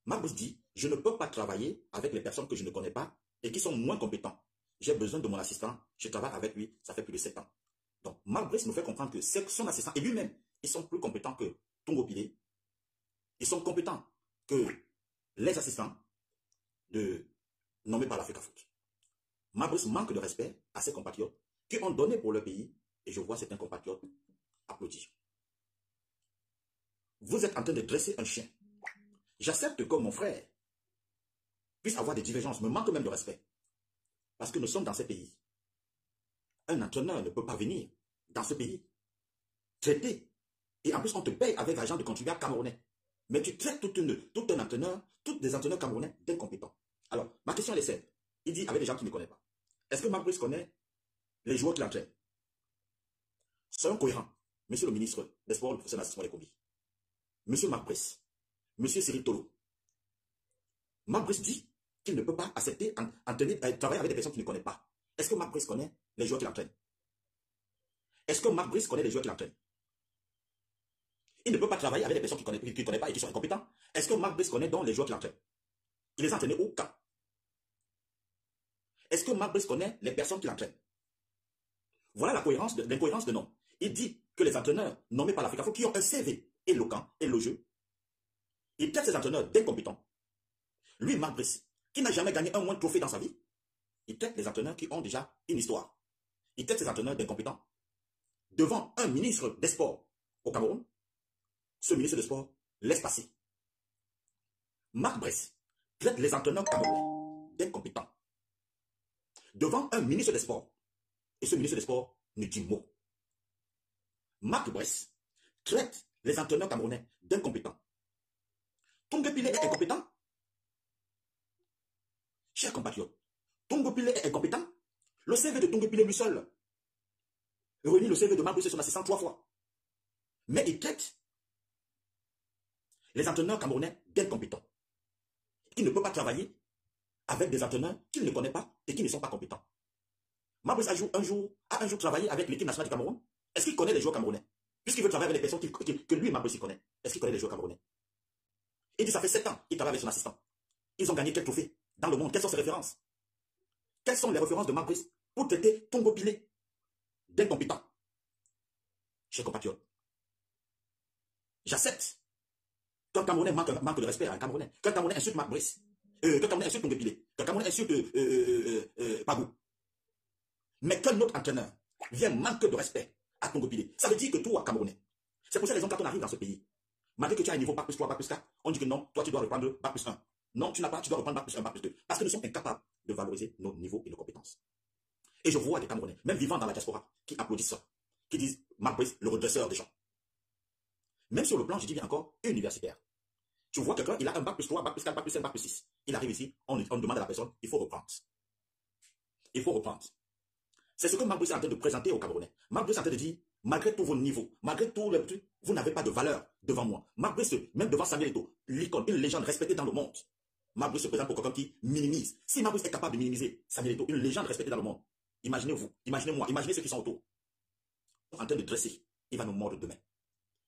Marc Brice dit, je ne peux pas travailler avec les personnes que je ne connais pas et qui sont moins compétents. J'ai besoin de mon assistant, je travaille avec lui, ça fait plus de 7 ans. Donc, Marc Brice nous fait comprendre que son assistant et lui-même, ils sont plus compétents que Tongo Pile. Ils sont compétents que les assistants nommés par l'Africa Foot. Marc Brice manque de respect à ses compatriotes qui ont donné pour leur pays et je vois certains compatriotes applaudir. Vous êtes en train de dresser un chien. J'accepte que mon frère puisse avoir des divergences, me manque même de respect. Parce que nous sommes dans ce pays. Un entraîneur ne peut pas venir dans ce pays traiter. Et en plus, on te paye avec l'argent de contribuables camerounais. Mais tu traites tout un entraîneur, tous des entraîneurs camerounais d'incompétents. Alors, ma question est simple. Il dit avec des gens qui ne connaissent pas. Est-ce que Marc Brice connaît les joueurs qui l'entraînent? Soyons cohérents. Monsieur le ministre des Sports, le professeur Nassimo Lekombi. Monsieur Marc Brice. Monsieur Cyril Tolo. Marc Brice dit qu'il ne peut pas accepter travailler avec des personnes qu'il ne connaît pas. Est-ce que Marc Brice connaît les joueurs qui l'entraînent? Est-ce que Marc Brice connaît les joueurs qui l'entraînent? Il ne peut pas travailler avec des personnes qu'il ne connaît pas et qui sont incompétents. Est-ce que Marc Brice connaît donc les joueurs qui l'entraînent? Il les a entraînés au camp. Est-ce que Marc Brice connaît les personnes qui l'entraînent? Voilà l'incohérence de nom. Il dit que les entraîneurs nommés par l'Africa Foot qui ont un CV éloquent, élogieux, il traite ces entraîneurs d'incompétents. Lui, Marc Brice, qui n'a jamais gagné un moindre trophée dans sa vie, il traite les entraîneurs qui ont déjà une histoire. Il traite ces entraîneurs d'incompétents. Devant un ministre des Sports au Cameroun, ce ministre des Sports laisse passer. Marc Brice traite les entraîneurs camerounais d'incompétents. Devant un ministre des Sports, et ce ministre des Sports ne dit mot. Marc Brice traite les entraîneurs camerounais d'incompétents. Tongo Pile est incompétent? Chers compatriotes, Tongo Pile est incompétent? Le CV de Tongo Pile lui seul réunit le CV de Marc Brice et son assistant 3 fois. Mais il traite les entraîneurs camerounais d'incompétents. Il ne peut pas travailler avec des entraîneurs qu'il ne connaît pas et qui ne sont pas compétents. Marc Brice a un jour travaillé avec l'équipe nationale du Cameroun. Est-ce qu'il connaît les joueurs camerounais? Puisqu'il veut travailler avec les personnes que lui, Marc Brice, connaît. Est-ce qu'il connaît les joueurs camerounais? Il dit ça fait 7 ans qu'il travaille avec son assistant. Ils ont gagné quel trophée dans le monde? Quelles sont ses références? Quelles sont les références de Marc Brice pour traiter Tongo Pile d'incompétent? Chers compatriotes, j'accepte qu'un Camerounais manque de respect à un Camerounais, qu'un Camerounais insulte Marc Brice, qu'un Camerounais insulte Tongo Pile, qu'un Camerounais insulte Pagou. Mais qu'un autre entraîneur vient manquer de respect à Tongo Pile, ça veut dire que toi, Camerounais, c'est pour ça que quand on arrive dans ce pays, malgré que tu as un niveau Bac plus 3, Bac plus 4, on dit que non, toi tu dois reprendre Bac plus 1. Non, tu n'as pas, tu dois reprendre Bac plus 1, Bac plus 2. Parce que nous sommes incapables de valoriser nos niveaux et nos compétences. Et je vois des Camerounais, même vivant dans la diaspora, qui applaudissent ça, qui disent Marc Brice, le redresseur des gens. Même sur le plan, je dis bien encore, universitaire. Tu vois quelqu'un, il a un Bac plus 3, Bac plus 4, Bac plus 5, Bac plus 6. Il arrive ici, on demande à la personne, il faut reprendre. Il faut reprendre. C'est ce que Marc Brice est en train de présenter aux Camerounais. Marc Brice est en train de dire, malgré tous vos niveaux, malgré tous les trucs, vous n'avez pas de valeur devant moi. Marc Brice, même devant Samuel Eto'o, l'icône, une légende respectée dans le monde. Marc Brice se présente pour quelqu'un qui minimise. Si Marc Brice est capable de minimiser Samuel Eto'o, une légende respectée dans le monde, imaginez-vous, imaginez-moi, imaginez ceux qui sont autour. En train de dresser, il va nous mordre demain.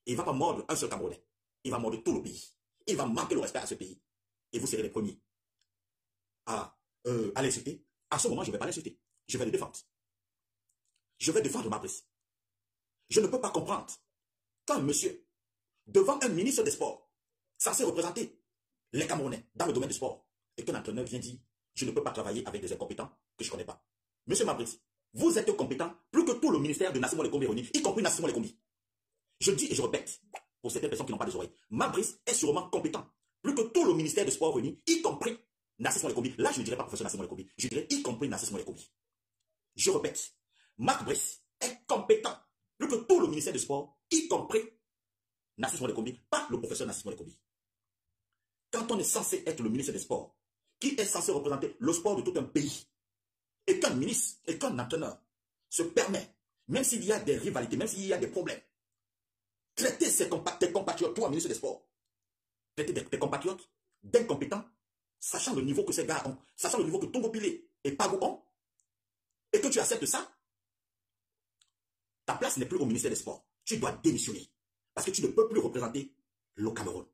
Et il ne va pas mordre un seul Camerounais. Il va mordre tout le pays. Il va manquer le respect à ce pays. Et vous serez les premiers à l'insulter. À ce moment, je ne vais pas l'insulter. Je vais le défendre. Je vais défendre Marc Brice. Je ne peux pas comprendre qu'un monsieur, devant un ministre des Sports, censé représenter les Camerounais dans le domaine du sport, et qu'un entraîneur vient dire, je ne peux pas travailler avec des incompétents que je ne connais pas. Monsieur Marc Brice, vous êtes compétent plus que tout le ministère de Nassimo Lekombi réuni, y compris Nassimo Lekombi. Je dis et je répète, pour certaines personnes qui n'ont pas des oreilles, Marc Brice est sûrement compétent plus que tout le ministère de sport réuni, y compris Nassimo Lekombi. Là, je ne dirais pas professeur Nassimo Lekombi, je dirais y compris Nassimo Lekombi. Je répète, Marc Brice est compétent plus que tout le ministère du sport, y compris Nassimo Lekombi, pas le professeur Nassimo Lekombi. Quand on est censé être le ministre des Sports, qui est censé représenter le sport de tout un pays, et qu'un ministre et qu'un entraîneur se permet, même s'il y a des rivalités, même s'il y a des problèmes, traiter tes compatriotes, toi, ministre des Sports, traiter tes compatriotes d'incompétents, sachant le niveau que ces gars ont, sachant le niveau que Tongo Pile et Pagou ont, et que tu acceptes ça, ta place n'est plus au ministère des Sports. Tu dois démissionner. Parce que tu ne peux plus représenter le Cameroun.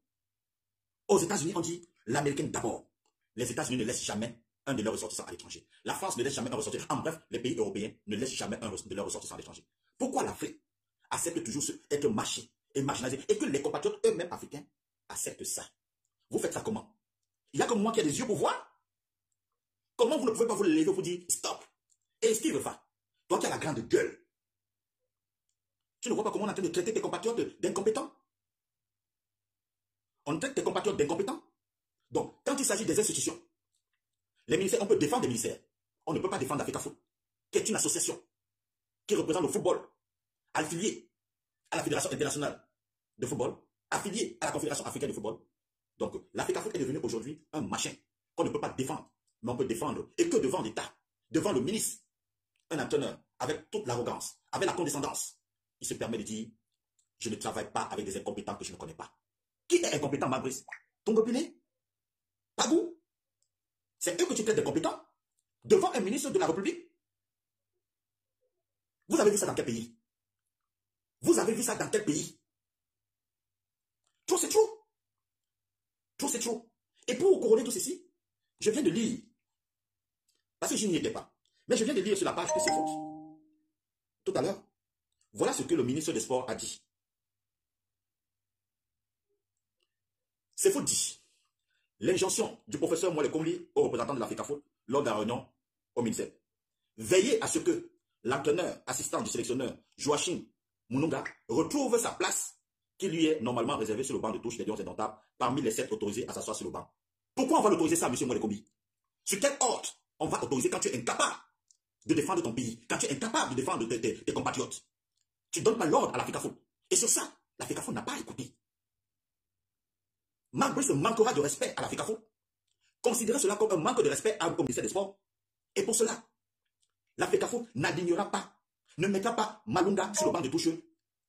Aux États-Unis, on dit l'Américain d'abord. Les États-Unis ne laissent jamais un de leurs ressortissants à l'étranger. La France ne laisse jamais un ressortissant. En bref, les pays européens ne laissent jamais un de leurs ressortissants à l'étranger. Pourquoi l'Afrique accepte toujours être mâchée et marginalisée et que les compatriotes eux-mêmes africains acceptent ça? Vous faites ça comment? Il n'y a que moi qui ai des yeux pour voir. Comment vous ne pouvez pas vous lever pour dire stop? Et Steve Fa, toi qui as la grande gueule, tu ne vois pas comment on est en train de traiter tes compatriotes d'incompétents? On traite tes compatriotes d'incompétents. Donc, quand il s'agit des institutions, les ministères, on peut défendre des ministères. On ne peut pas défendre l'Africa Foot, qui est une association qui représente le football, affiliée à la Fédération internationale de football, affiliée à la Confédération africaine de football. Donc, l'Africa Foot est devenu aujourd'hui un machin qu'on ne peut pas défendre, mais on peut défendre. Et que devant l'État, devant le ministre, un entraîneur, avec toute l'arrogance, avec la condescendance, il se permet de dire, je ne travaille pas avec des incompétents que je ne connais pas. Qui est incompétent, Mabrice? Tongo Pile? Pas vous? C'est eux que tu traites d'incompétents devant un ministre de la République? Vous avez vu ça dans quel pays? Vous avez vu ça dans quel pays? Trop, c'est trop. Trop, c'est trop. Et pour couronner tout ceci, je viens de lire, parce que je n'y étais pas, mais je viens de lire sur la page que c'est faute. Tout à l'heure, voilà ce que le ministre des Sports a dit. C'est faute dit. L'injonction du professeur Moelle Kombi au représentant de l'Africa Foot lors de la réunion au ministère. Veillez à ce que l'entraîneur assistant du sélectionneur Joachim Mununga retrouve sa place qui lui est normalement réservée sur le banc de touche des Lions indomptables parmi les 7 autorisés à s'asseoir sur le banc. Pourquoi on va l'autoriser ça, M. Moelle Kombi? Sur quel ordre on va autoriser quand tu es incapable de défendre ton pays, quand tu es incapable de défendre tes compatriotes? Tu ne donnes pas l'ordre à l'Africa Foot. Et sur ça, l'Africa Foot n'a pas écouté. Marc Brice manquera de respect à l'Africa Foot. Considérez cela comme un manque de respect au ministère des Sports. Et pour cela, l'Africa Foot n'alignera pas, ne mettra pas Malunga sur le banc de touche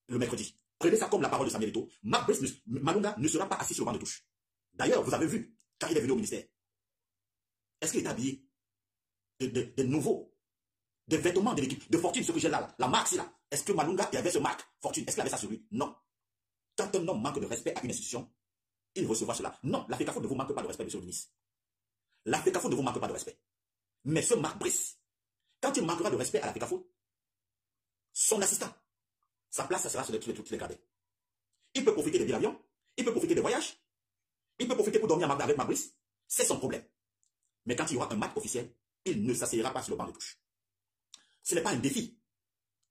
le mercredi. Prenez ça comme la parole de Samuel Eto'o. Marc Brice, Malunga ne sera pas assis sur le banc de touche. D'ailleurs, vous avez vu, quand il est venu au ministère, est-ce qu'il est habillé de nouveau, des vêtements de l'équipe, de Fortune, ce que j'ai là, la marque, c'est là. Est-ce que Malunga il avait ce marque Fortune? Est-ce qu'il avait ça sur lui? Non. Quand un homme manque de respect à une institution, il recevra cela. Non, l'Africa Foot ne vous manque pas de respect, monsieur le ministre. L'Africa Foot ne vous manque pas de respect. Mais ce Marc Brice, quand il manquera de respect à l'Africa Foot, son assistant, sa place, ça sera sur les gradés. Il peut profiter des billets d'avion, il peut profiter des voyages, il peut profiter pour dormir avec Marc Brice. C'est son problème. Mais quand il y aura un match officiel, il ne s'asseyera pas sur le banc de touche. Ce n'est pas un défi.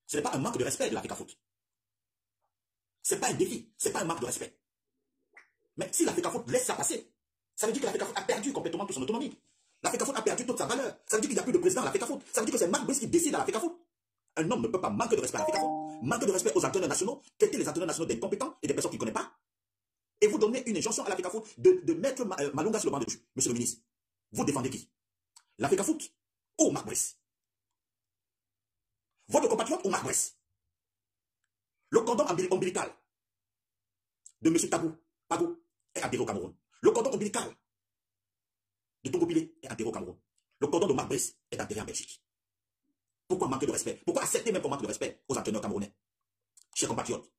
Ce n'est pas un manque de respect de l'Africa Foot. Ce n'est pas un défi. Ce n'est pas un manque de respect. Mais si l'Africa Foot laisse ça passer, ça veut dire que l'Africa Foot a perdu complètement toute son autonomie. L'Africa Foot a perdu toute sa valeur. Ça veut dire qu'il n'y a plus de président à l'Africa Foot. Ça veut dire que c'est Marc Brice qui décide à l'Africa Foot. Un homme ne peut pas manquer de respect à l'Africa Foot. Manquer de respect aux entraîneurs nationaux, traiter les entraîneurs nationaux d'incompétents et des personnes qui ne connaissent pas. Et vous donnez une injonction à l'Africa Foot de mettre Malunga sur le banc de touche. Monsieur le ministre, vous défendez qui? L'Africa Foot ou Marc Brice? Votre compatriote ou Marc Brice? Le cordon ombilical de M. Pagou est enterré au Cameroun. Le cordon ombilical de Tongo Pile est enterré au Cameroun. Le cordon de Marc Brice est enterré en Belgique. Pourquoi manquer de respect? Pourquoi accepter même qu'on manque de respect aux entraîneurs camerounais? Chers compatriotes,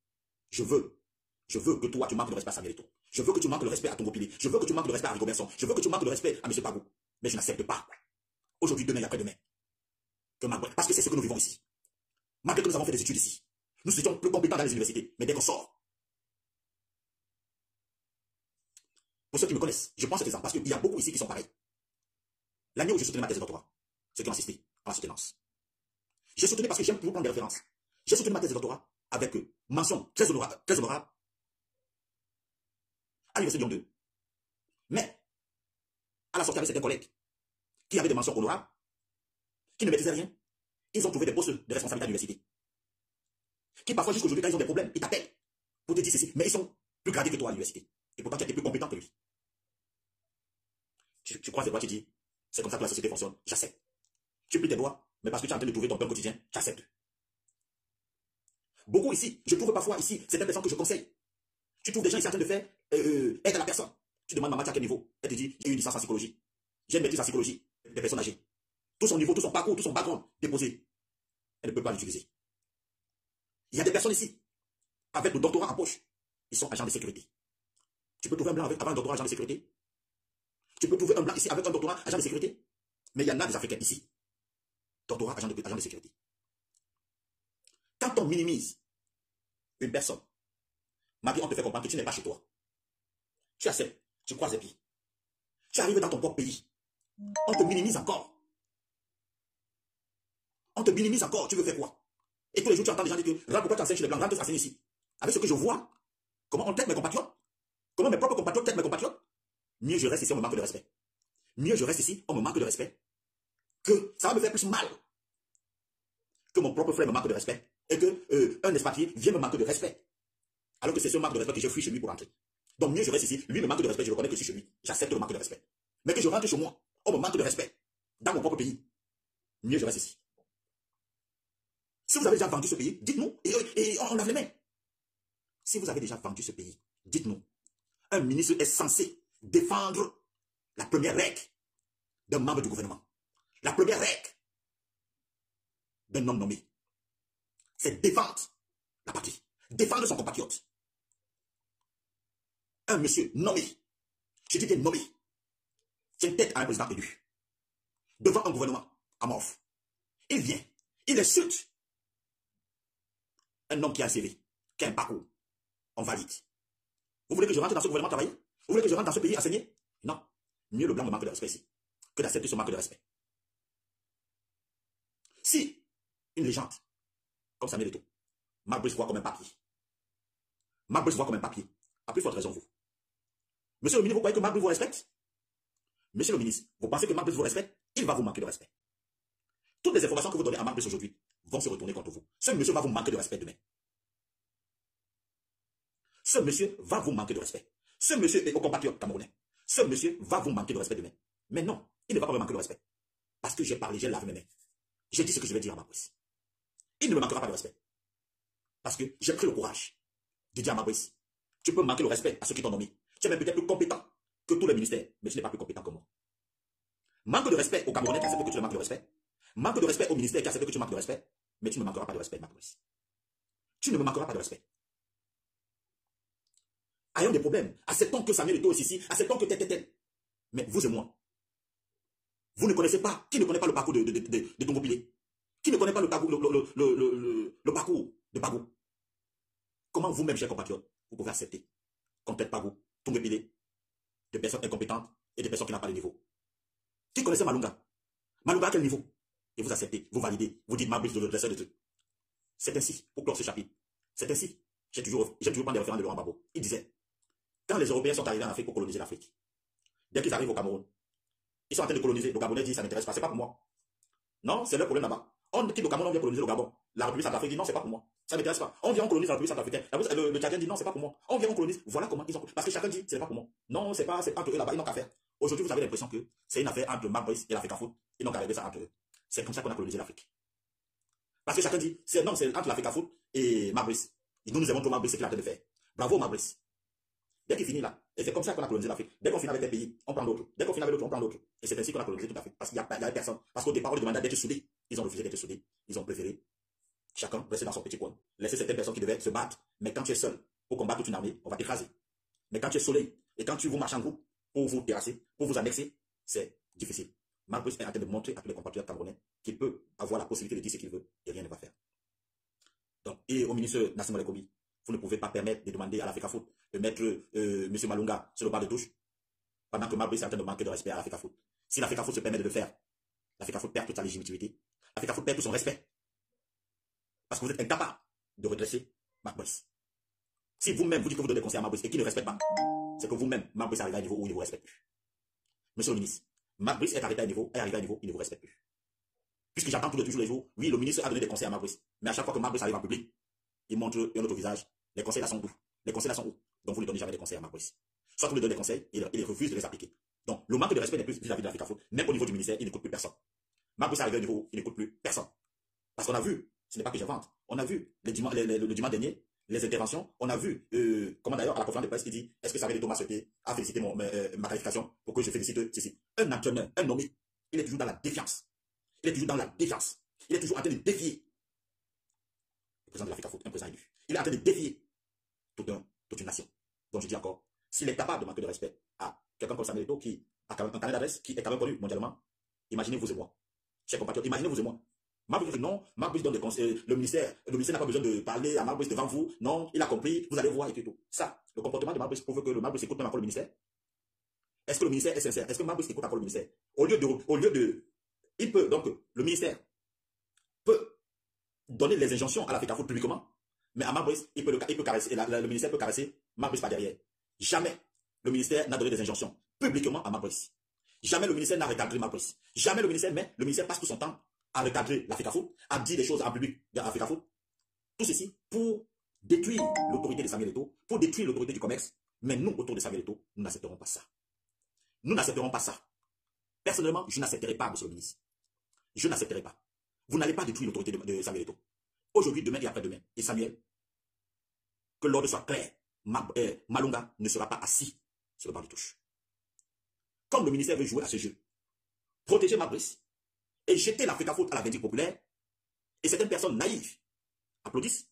je veux que toi tu manques de respect à Samuel Eto'o. Je veux que tu manques de respect à Tongo Pile. Je veux que tu manques de respect à Rigo Berson. Je veux que tu manques de respect à M. Pagou. Mais je n'accepte pas. Aujourd'hui, demain et après-demain. Parce que c'est ce que nous vivons ici. Malgré que nous avons fait des études ici. Nous étions plus compétents dans les universités. Mais dès qu'on sort, pour ceux qui me connaissent, je prends cet exemple parce qu'il y a beaucoup ici qui sont pareils. L'année où je soutenais ma thèse de doctorat, ceux qui ont assisté à la soutenance, j'ai soutenu parce que j'aime toujours prendre des références. J'ai soutenu ma thèse de doctorat avec mention très honorable à l'université de Lyon 2. Mais, à la sortie avec certains collègues qui avaient des mentions honorables, qui ne maîtrisaient rien, ils ont trouvé des postes de responsabilité à l'université. Qui parfois jusqu'aujourd'hui, quand ils ont des problèmes, ils t'appellent pour te dire ceci. Mais ils sont plus gradés que toi à l'université. Et pourtant, tu es plus compétent que lui. Tu croises les doigts, tu dis, c'est comme ça que la société fonctionne, j'accepte. Tu plies tes doigts, mais parce que tu es en train de trouver ton pain quotidien, tu acceptes. Beaucoup ici, je trouve parfois ici, c'est des personnes que je conseille. Tu trouves des gens ici en train de faire aide à la personne. Tu demandes maman, tu as quel niveau? Elle te dit, j'ai une licence en psychologie. J'ai une maîtrise en psychologie des personnes âgées. Tout son niveau, tout son parcours, tout son background déposé. Elle ne peut pas l'utiliser. Il y a des personnes ici, avec le doctorat en poche, ils sont agents de sécurité. Tu peux trouver un blanc avec un doctorat agent de sécurité. Tu peux trouver un blanc ici avec un doctorat agent de sécurité. Mais il y en a des Africains ici. Doctorat agent de sécurité. Quand on minimise une personne, Marie, on te fait comprendre que tu n'es pas chez toi. Tu acceptes, tu croises les pieds. Tu arrives dans ton propre pays. On te minimise encore. On te minimise encore. Tu veux faire quoi? Et tous les jours, tu entends des gens dire que, regarde pourquoi tu enseignes chez les blancs, rentre t'enseigner ici. Avec ce que je vois, comment on traite mes compatriotes, comment mes propres compatriotes traitent mes compatriotes, mieux je reste ici, on me manque de respect. Mieux je reste ici, on me manque de respect. Que ça va me faire plus mal que mon propre frère me manque de respect et que un expatrié vient me manquer de respect. Alors que c'est ce manque de respect que je fuis chez lui pour rentrer. Donc mieux je reste ici, lui me manque de respect, je reconnais que je suis chez lui, j'accepte le manque de respect. Mais que je rentre chez moi, on me manque de respect dans mon propre pays. Mieux je reste ici. Si vous avez déjà vendu ce pays, dites-nous et on lave les mains. Si vous avez déjà vendu ce pays, dites-nous. Un ministre est censé défendre la première règle d'un membre du gouvernement. La première règle d'un homme nommé, c'est défendre la patrie, défendre son compatriote. Un monsieur nommé, je dis bien nommé, tient tête à un président élu, devant un gouvernement amorphe. Il vient, il insulte un homme qui a un CV, qui a un parcours, on valide. Vous voulez que je rentre dans ce gouvernement travailler? Vous voulez que je rentre dans ce pays enseigner? Non. Mieux le blanc me manque de respect ici, que d'accepter ce manque de respect. Si une légende, comme Samuel Eto'o, Marc Brice voit comme un papier, Marc Brice voit comme un papier, à plus forte raison vous. Monsieur le ministre, vous croyez que Marc Brice vous respecte? Monsieur le ministre, vous pensez que Marc Brice vous respecte? Il va vous manquer de respect. Toutes les informations que vous donnez à Marc Brice aujourd'hui vont se retourner contre vous. Ce monsieur va vous manquer de respect demain. Ce monsieur va vous manquer de respect. Ce monsieur est au compatriote camerounais. Ce monsieur va vous manquer de respect demain. Mais non, il ne va pas me manquer de respect. Parce que j'ai parlé, j'ai lavé mes mains. J'ai dit ce que je vais dire à Marc Brice. Il ne me manquera pas de respect. Parce que j'ai pris le courage de dire à Marc Brice, tu peux manquer le respect à ceux qui t'ont nommé. Tu es même peut-être plus compétent que tous les ministères, mais tu n'es pas plus compétent que moi. Manque de respect aux Camerounais qui acceptent que tu le manques de respect. Manque de respect au ministère qui accepte que tu manques de respect. Mais tu ne me manqueras pas de respect, Marc Brice. Tu ne me manqueras pas de respect. Ayons des problèmes. Acceptons que Samuel Eto'o est ici. Acceptons que tel. Mais vous et moi, vous ne connaissez pas. Qui ne connaît pas le parcours de Tongo Pilé? Qui ne connaît pas le parcours, le parcours de Bagou? Comment vous-même, chers compatriotes, vous pouvez accepter qu'on traite Bagou, Tongo Pilé, des personnes incompétentes et des personnes qui n'ont pas de niveau? Qui connaissait Malunga? Malunga à quel niveau? Et vous acceptez, vous validez, vous dites Marc Brice de dresseur de trucs. C'est ainsi, pour clore ce chapitre. C'est ainsi. J'ai toujours pris des références de Laurent Gbagbo. Il disait, quand les Européens sont arrivés en Afrique pour coloniser l'Afrique, dès qu'ils arrivent au Cameroun, ils sont en train de coloniser. Le Gabonais dit, ça ne m'intéresse pas, c'est pas pour moi. Non, c'est leur problème là-bas. On quitte le Cameroun, on vient coloniser le Gabon. La République centrafricaine dit, non, c'est pas pour moi. Ça ne m'intéresse pas. On vient, on colonise la République centrafricaine. Le Tchadien dit, non, c'est pas pour moi. On vient, on colonise. Voilà comment ils ont. Parce que chacun dit, c'est pas pour moi. Non, c'est entre eux là-bas, ils n'ont qu'à faire. Aujourd'hui, vous avez l'impression que c'est une affaire entre Marc Brice et l'Afrique en foot. Ils n'ont qu'à régler ça entre eux. C'est comme ça qu'on a colonisé l'Afrique. Parce que chacun dit, c'est entre l'Afrique en foot et Marc Brice. Nous avons trop Marc Brice ce qu'il a en train de faire. Bravo Marc Brice. Dès qu'il finit là, et c'est comme ça qu'on a colonisé l'Afrique. Dès qu'on finit avec des pays, on prend d'autres. Dès qu'on finit avec d'autres, on prend d'autres. Et c'est ainsi qu'on a colonisé toute l'Afrique. Parce qu'il n'y avait personne. Parce qu'au départ, on lui demandait d'être soudés. Ils ont refusé d'être soudés. Ils ont préféré chacun rester dans son petit coin. Laisser certaines personnes qui devaient se battre. Mais quand tu es seul pour combattre toute une armée, on va t'écraser. Mais quand tu es soleil et quand tu vous marches en groupe pour vous terrasser, pour vous annexer, c'est difficile. Marc Brice est en train de montrer à tous les compatriotes camerounais qu'il peut avoir la possibilité de dire ce qu'il veut et rien ne va faire. Donc, et au ministre Nassim Olekobi, vous ne pouvez pas permettre de demander à l'Afrique Foot de mettre M. Malunga sur le banc de touche pendant que Marc Brice est en train de manquer de respect à l'Afrique Foot. Si l'Afrique Foot se permet de le faire, l'Afrique Foot perd toute sa légitimité. L'Afrique Foot perd tout son respect. Parce que vous êtes incapable de redresser Marc Brice. Si vous-même vous dites que vous donnez des conseils à Marc Brice et qu'il ne respecte pas, c'est que vous-même, Marc Brice arrive à un niveau où il ne vous respecte plus. Monsieur le ministre, Marc Brice est arrivé à un niveau, il ne vous respecte plus. Puisque j'entends tous les jours, oui, le ministre a donné des conseils à Marc Brice. Mais à chaque fois que Marc Brice arrive en public, il montre un autre visage. Les conseils là sont où? Les conseils là sont où? Donc vous ne donnez jamais des conseils à Marc Brice. Soit vous lui donnez des conseils, il refuse de les appliquer. Donc le manque de respect n'est plus vis-à-vis de l'Afrique Foot. Même au niveau du ministère, il n'écoute plus personne. Marc Brice arrive à un niveau où il n'écoute plus personne. Parce qu'on a vu, ce n'est pas que j'invente, on a vu le dimanche dernier, les interventions, on a vu, comment d'ailleurs à la conférence de presse, il dit, est-ce que Samuel Eto'o a félicité ma qualification pour que je félicite ceci. Un entraîneur, un nommé, il est toujours dans la défiance. Il est toujours dans la défiance. Il est toujours en train de défier le président de l'Afrique Foot, un président élu. Il est en train de défier toute une nation. Donc je dis encore, S'il est capable de manquer de respect à quelqu'un comme Samuel Eto'o qui a quand même un carnet d'adresse qui est quand même connu mondialement, imaginez vous et moi. Chers compatriotes, imaginez vous et moi. Marc Brice dit non, Marc Brice donne des conseils, le ministère n'a pas besoin de parler à Marc Brice devant vous, non, il a compris, vous allez voir et tout. Ça, le comportement de Marc Brice prouve que le Marc Brice écoute même encore le ministère. Est-ce que le ministère est sincère? Est-ce que Marc Brice écoute encore le ministère? Au lieu de, il peut, donc, le ministère peut donner les injonctions à la FECAFOOT publiquement, mais à Marc Brice, il peut caresser, le ministère peut caresser Marc Brice par derrière. Jamais le ministère n'a donné des injonctions publiquement à Marc Brice. Jamais le ministère n'a recadré Marc Brice. Jamais le ministère passe tout son temps à recadrer la FECAFOOT, à dire des choses en public à la FECAFOOT. Tout ceci pour détruire l'autorité de Samuel Eto'o, pour détruire l'autorité du commerce. Mais nous, autour de Samuel Eto'o, nous n'accepterons pas ça. Nous n'accepterons pas ça. Personnellement, je n'accepterai pas, monsieur le ministre. Je n'accepterai pas. Vous n'allez pas détruire l'autorité de Samuel Eto'o. Aujourd'hui, demain et après-demain. Et Samuel, que l'ordre soit clair. Malunga ne sera pas assis sur le banc de touche. Comme le ministère veut jouer à ce jeu, protéger Marc Brice et jeter la FECAFOOT à la vindicte populaire, et certaines personnes naïves applaudissent,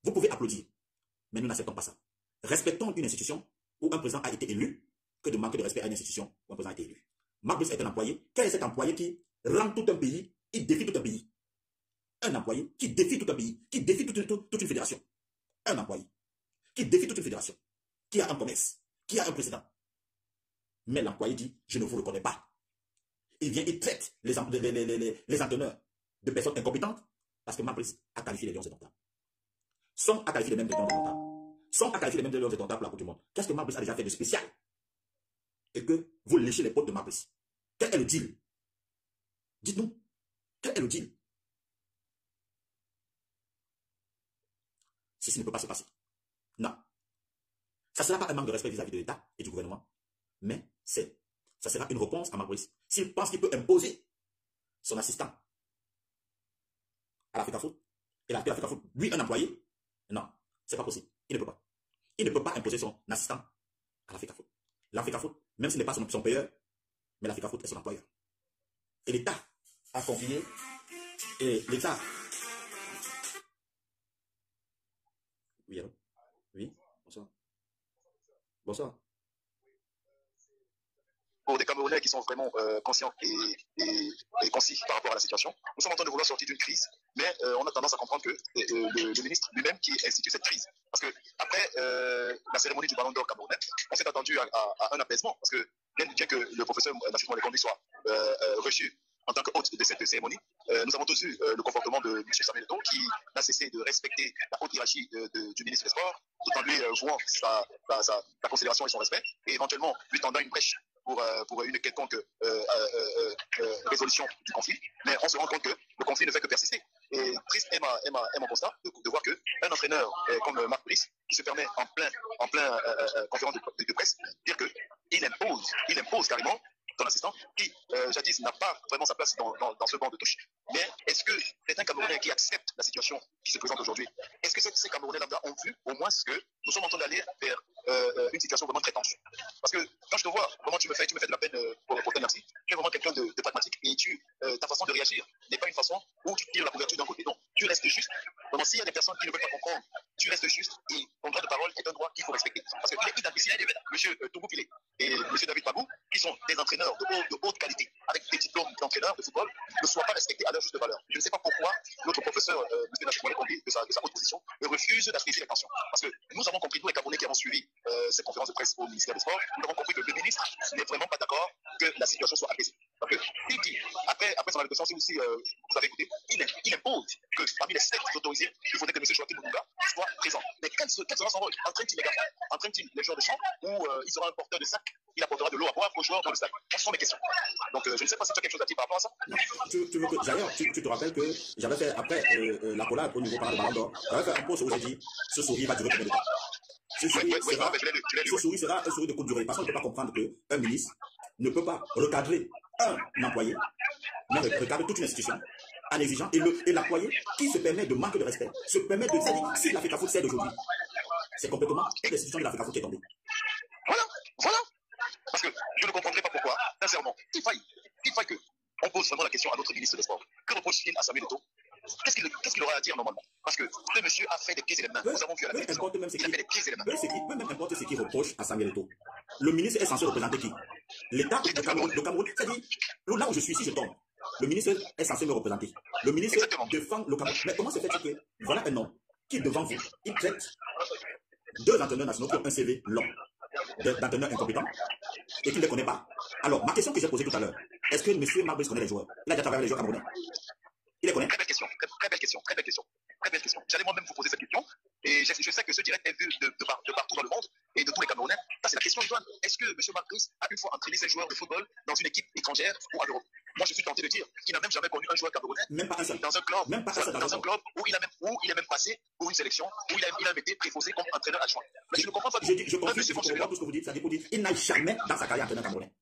vous pouvez applaudir. Mais nous n'acceptons pas ça. Respectons une institution où un président a été élu, que de manquer de respect à une institution où un président a été élu. Marc Brice est un employé. Quel est cet employé qui rend tout un pays, il défie tout un pays? Un employé qui défie tout un pays, qui défie toute une fédération. Un employé qui défie toute une fédération, qui a un commerce, qui a un président. Mais l'employé dit, je ne vous reconnais pas. Il vient, il traite les entraîneurs de personnes incompétentes parce que Marc Brice a qualifié les Lions indomptables. Sont à qualifier les mêmes Lions indomptables. Sont à qualifier les mêmes Lions indomptables pour la Coupe du Monde. Qu'est-ce que Marc Brice a déjà fait de spécial? Et que vous léchez les potes de Marc Brice. Quel est le deal? Dites-nous, quel est le deal? Ceci ne peut pas se passer. Non. Ça ne sera pas un manque de respect vis-à-vis de l'État et du gouvernement, mais ça sera une réponse à Marc Brice. S'il pense qu'il peut imposer son assistant à la FECAFOOT, et la FECAFOOT, lui, un employé, non, c'est pas possible. Il ne peut pas. Il ne peut pas imposer son assistant à la FECAFOOT. La FECAFOOT, même s'il n'est pas son payeur, mais la FECAFOOT est son employeur. Et l'État a confié, et l'État... Oui, allô? Oui, bonsoir. Bonsoir. Pour des Camerounais qui sont vraiment conscients et concis par rapport à la situation. Nous sommes en train de vouloir sortir d'une crise, mais on a tendance à comprendre que le ministre lui-même qui institue cette crise. Parce que après la cérémonie du Ballon d'Or camerounais, on s'est attendu à un apaisement, parce que bien que le professeur Nassif Molekondi soit reçu en tant que hôte de cette cérémonie, nous avons tous vu le comportement de M. Samuel Eto'o qui n'a cessé de respecter la haute hiérarchie du ministre des Sports, tout en lui vouant sa considération et son respect, et éventuellement lui tendant une brèche pour une quelconque résolution du conflit. Mais on se rend compte que le conflit ne fait que persister. Et triste est mon constat de voir qu'un entraîneur comme Marc Brice, qui se permet en plein conférence de presse, dire qu'il impose carrément ton assistant, qui jadis n'a pas vraiment sa place dans ce banc de touche. Mais est-ce que c'est un Camerounais qui accepte la situation qui se présente aujourd'hui? Est-ce que ces Camerounais lambda ont vu au moins que nous sommes en train d'aller vers une situation vraiment très tense? Parce que quand je te vois, comment tu me fais de la peine pour ton merci, tu es vraiment quelqu'un de pragmatique et ta façon de réagir n'est pas une façon où tu tires la couverture d'un côté. Non, tu restes juste. Donc s'il y a des personnes qui ne veulent pas comprendre, tu restes juste et ton droit de parole est un droit qu'il faut respecter. Parce que il est identifié, M. Toubou Pilé et M. David Bagou, qui sont des entraîneurs de haute qualité, avec des diplômes d'entraîneurs de football, ne soient pas respectés à leur juste valeur. Je ne sais pas pourquoi notre professeur, M. Nassif Molekondi, de sa haute position, refuse d'apaiser les tensions. Parce que nous avons compris, nous les Camerounais qui avons suivi cette conférence de presse au ministère des Sports, nous avons compris que le ministre n'est vraiment pas d'accord que la situation soit apaisée. Parce que il dit, après son allocution, si aussi vous avez écouté, il impose que parmi les 7 autorisés, il faudrait que M. Joachim Moulouga soit présent. Mais quel sera son rôle? Entraîne-t-il les garçons? Entraîne-t-il les joueurs de champ? Ou il sera un porteur de sac? Il apportera de l'eau à boire aux joueurs dans le stade? Ce sont mes questions. Donc je ne sais pas si tu as quelque chose à dire par rapport à ça. D'ailleurs, tu te rappelles que j'avais fait, après la collab au niveau par le Ballon d'Or, j'avais fait un post où j'ai dit ce sourire va durer combien de temps? Ce sourire sera un sourire de courte durée. Parce qu'on ne peut pas comprendre qu'un ministre ne peut pas recadrer un employé, mais recadrer toute une institution en exigeant, et l'employé qui se permet de manquer de respect, se permet de dire si la FECAFOOT cède aujourd'hui, c'est complètement l'institution de la FECAFOOT qui est tombée. Voilà. Parce que je ne comprendrai pas pourquoi, sincèrement, il faille qu'on pose vraiment la question à notre ministre des Sports. Que reproche-t-il à Samuel Eto'o qu'est-ce qu'il aura à dire normalement? Parce que le monsieur a fait des pieds et des mains. Nous avons vu à la télévision. Il a fait des pieds et des mains. Peu importe ce qu'il reproche à Samuel Eto'o. Le ministre est censé représenter qui? L'État, le Cameroun. C'est-à-dire, là où je suis, si je tombe, le ministre est censé me représenter. Le ministre défend le Cameroun. Mais comment se fait-il que voilà un homme qui, devant vous, il traite deux entraîneurs nationaux qui ont un CV long, d'entraîneurs incompétents, et qu'il ne les connaît pas? Alors, ma question que j'ai posée tout à l'heure, est-ce que M. Marc Brice connaît les joueurs? Il a déjà travaillé avec les joueurs camerounais. Il les connaît? Très belle question, très belle question, très belle question, très belle question. J'allais moi-même vous poser cette question, et je sais que ce direct est vu de partout dans le monde, et de tous les Camerounais. Ça, c'est la question, Antoine. Est-ce que M. Marc Brice a une fois entraîné ses joueurs de football dans une équipe étrangère ou en Europe? Moi, je suis tenté de dire qu'il n'a même jamais connu un joueur camerounais, même pas un seul, dans un club, même pas un seul dans un club où il est même passé pour une sélection, où il a été préposé comme entraîneur adjoint. Mais je ne comprends pas. Je comprends tout ce que vous dites, ça dit pour dire, il n'a jamais dans sa carrière entraîné camerounais.